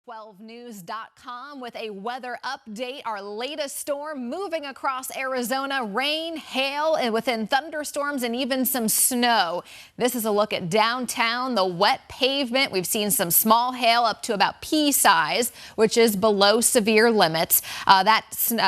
12news.com with a weather update. Our latest storm moving across Arizona. Rain, hail, and within thunderstorms and even some snow. This is a look at downtown, the wet pavement. We've seen some small hail up to about pea size, which is below severe limits.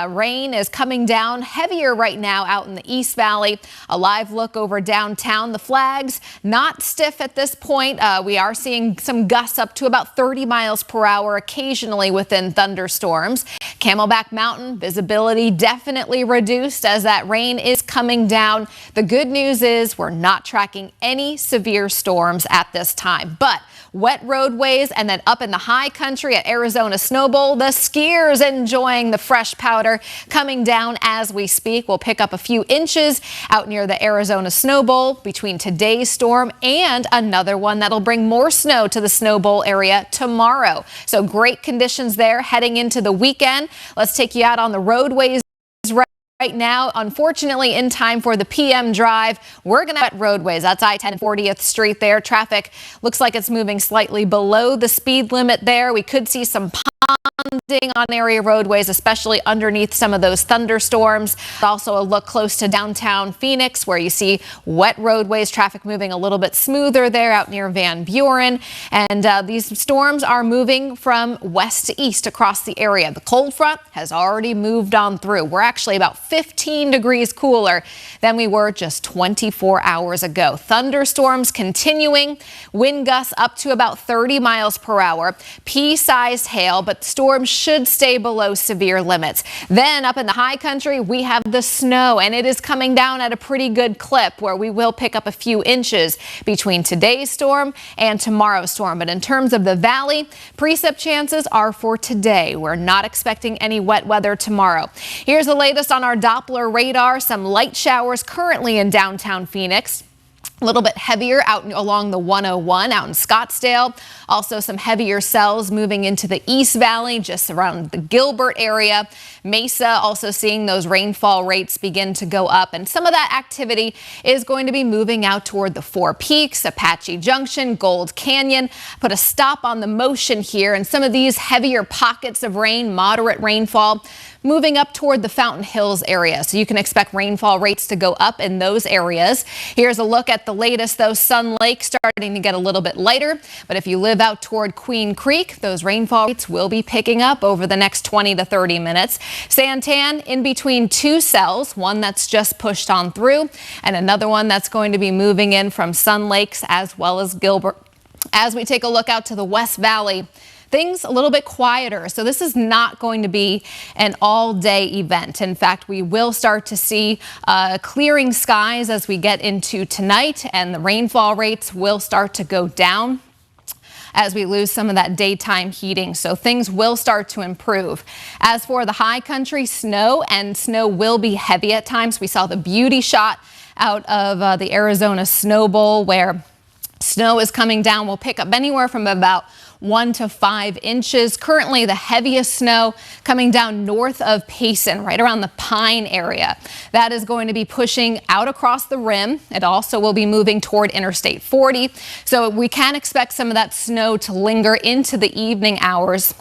Rain is coming down heavier right now out in the East Valley. A live look over downtown. The flags not stiff at this point. We are seeing some gusts up to about 30 miles per hour. Occasionally within thunderstorms. Camelback Mountain visibility definitely reduced as that rain is coming down. The good news is we're not tracking any severe storms at this time, but wet roadways and then up in the high country at Arizona Snow Bowl, the skiers enjoying the fresh powder coming down as we speak. We'll pick up a few inches out near the Arizona Snow Bowl between today's storm and another one that'll bring more snow to the Snow Bowl area tomorrow. So great conditions there heading into the weekend. Let's take you out on the roadways right now. Unfortunately, in time for the PM drive, we're going to wet roadways. That's I-10 and 40th Street there. Traffic looks like it's moving slightly below the speed limit there. We could see some ponding on area roadways, especially underneath some of those thunderstorms. Also a look close to downtown Phoenix where you see wet roadways, traffic moving a little bit smoother there out near Van Buren. And these storms are moving from west to east across the area. The cold front has already moved on through. We're actually about 15 degrees cooler than we were just 24 hours ago. Thunderstorms continuing, wind gusts up to about 30 miles per hour, pea-sized hail, but storms should stay below severe limits. Then up in the high country, we have the snow, and it is coming down at a pretty good clip where we will pick up a few inches between today's storm and tomorrow's storm. But in terms of the valley, precip chances are for today. We're not expecting any wet weather tomorrow. Here's the latest on our Doppler radar. Some light showers currently in downtown Phoenix. A little bit heavier out along the 101 out in Scottsdale. Also some heavier cells moving into the East Valley, just around the Gilbert area. Mesa also seeing those rainfall rates begin to go up. And some of that activity is going to be moving out toward the Four Peaks, Apache Junction, Gold Canyon. Put a stop on the motion here. And some of these heavier pockets of rain, moderate rainfall, moving up toward the Fountain Hills area. So you can expect rainfall rates to go up in those areas. Here's a look at the latest, though. Sun Lake starting to get a little bit lighter. But if you live out toward Queen Creek, those rainfall rates will be picking up over the next 20 to 30 minutes. Santan in between two cells, one that's just pushed on through and another one that's going to be moving in from Sun Lakes as well as Gilbert. As we take a look out to the West Valley, things a little bit quieter. So this is not going to be an all-day event. In fact, we will start to see clearing skies as we get into tonight, and the rainfall rates will start to go down as we lose some of that daytime heating. So things will start to improve. As for the high country, snow will be heavy at times. We saw the beauty shot out of the Arizona Snow Bowl where snow is coming down. We'll pick up anywhere from about 1 to 5 inches. Currently, the heaviest snow coming down north of Payson, right around the Pine area. That is going to be pushing out across the rim. It also will be moving toward Interstate 40. So we can expect some of that snow to linger into the evening hours.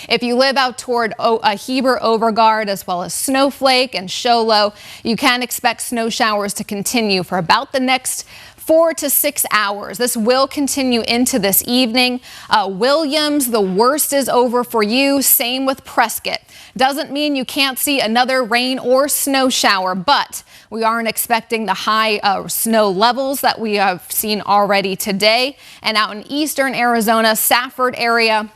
If you live out toward Heber, Overgard, as well as Snowflake and Show Low, you can expect snow showers to continue for about the next 4 to 6 hours. This will continue into this evening. Williams, the worst is over for you. Same with Prescott. Doesn't mean you can't see another rain or snow shower, but we aren't expecting the high snow levels that we have seen already today. And out in eastern Arizona, Safford area,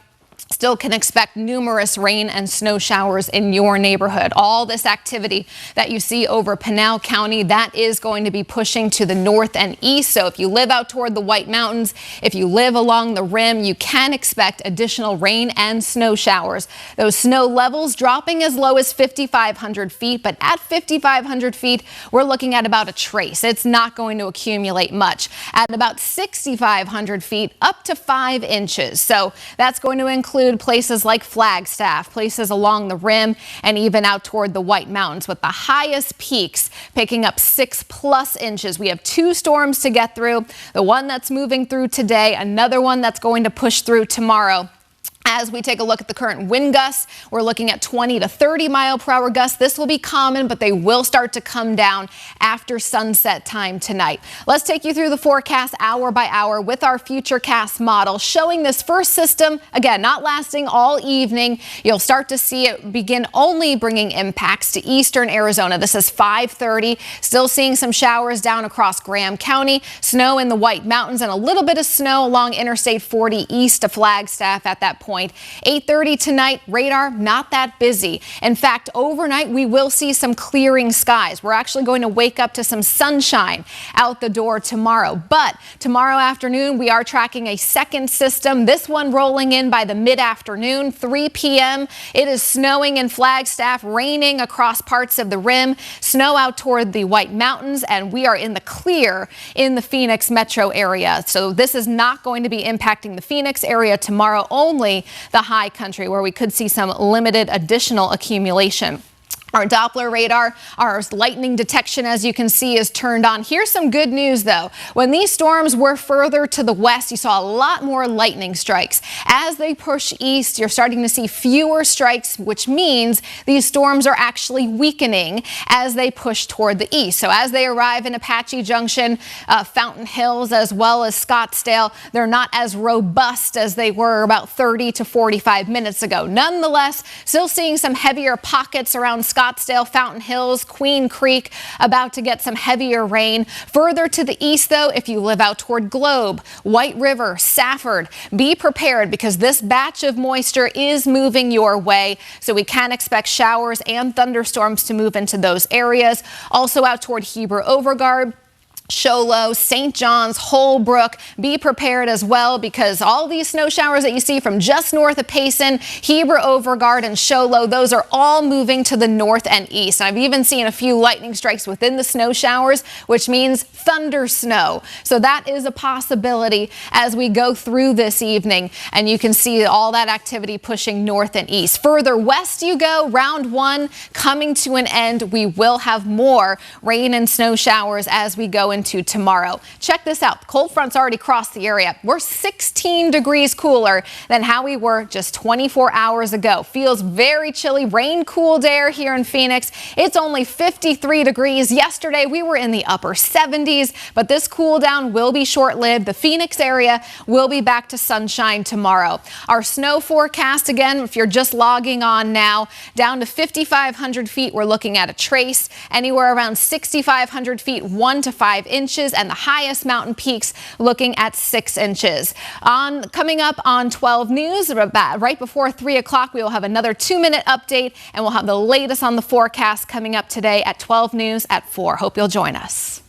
still can expect numerous rain and snow showers in your neighborhood. All this activity that you see over Pinal County, that is going to be pushing to the north and east. So if you live out toward the White Mountains, if you live along the rim, you can expect additional rain and snow showers. Those snow levels dropping as low as 5,500 feet, but at 5,500 feet, we're looking at about a trace. It's not going to accumulate much. At about 6,500 feet, up to 5 inches. So that's going to include places like Flagstaff, places along the rim, and even out toward the White Mountains, with the highest peaks picking up 6+ inches. We have 2 storms to get through. The one that's moving through today, another one that's going to push through tomorrow. As we take a look at the current wind gusts, we're looking at 20 to 30 mile per hour gusts. This will be common, but they will start to come down after sunset time tonight. Let's take you through the forecast hour by hour with our Futurecast model showing this first system, again, not lasting all evening. You'll start to see it begin only bringing impacts to eastern Arizona. This is 5:30. Still seeing some showers down across Graham County, snow in the White Mountains, and a little bit of snow along Interstate 40 east of Flagstaff at that point. 8:30 tonight, radar not that busy. In fact, overnight we will see some clearing skies. We're actually going to wake up to some sunshine out the door tomorrow. But tomorrow afternoon we are tracking a second system, this one rolling in by the mid-afternoon, 3 p.m. It is snowing in Flagstaff, raining across parts of the rim, snow out toward the White Mountains, and we are in the clear in the Phoenix metro area. So this is not going to be impacting the Phoenix area tomorrow, only the high country where we could see some limited additional accumulation. Our Doppler radar, our lightning detection, as you can see, is turned on. Here's some good news, though. When these storms were further to the west, you saw a lot more lightning strikes. As they push east, you're starting to see fewer strikes, which means these storms are actually weakening as they push toward the east. So as they arrive in Apache Junction, Fountain Hills, as well as Scottsdale, they're not as robust as they were about 30 to 45 minutes ago. Nonetheless, still seeing some heavier pockets around Scottsdale, Fountain Hills, Queen Creek, about to get some heavier rain. Further to the east, though, if you live out toward Globe, White River, Safford, be prepared because this batch of moisture is moving your way. So we can expect showers and thunderstorms to move into those areas. Also out toward Heber Overgard, Show Low, St. John's, Holbrook, be prepared as well because all these snow showers that you see from just north of Payson, Heber Overgard, and Show Low, those are all moving to the north and east. And I've even seen a few lightning strikes within the snow showers, which means thunder snow. So that is a possibility as we go through this evening. And you can see all that activity pushing north and east. Further west you go, round one coming to an end. We will have more rain and snow showers as we go into tomorrow. Check this out. The cold front's already crossed the area. We're 16 degrees cooler than how we were just 24 hours ago. Feels very chilly. Rain cooled air here in Phoenix. It's only 53 degrees. Yesterday we were in the upper 70s, but this cool down will be short-lived. The Phoenix area will be back to sunshine tomorrow. Our snow forecast, again, if you're just logging on now, down to 5,500 feet, we're looking at a trace. Anywhere around 6,500 feet, 1 to 5 inches, and the highest mountain peaks looking at 6 inches. Coming up on 12 News, right before 3 o'clock, we will have another 2-minute update, and we'll have the latest on the forecast coming up today at 12 News at 4. Hope you'll join us.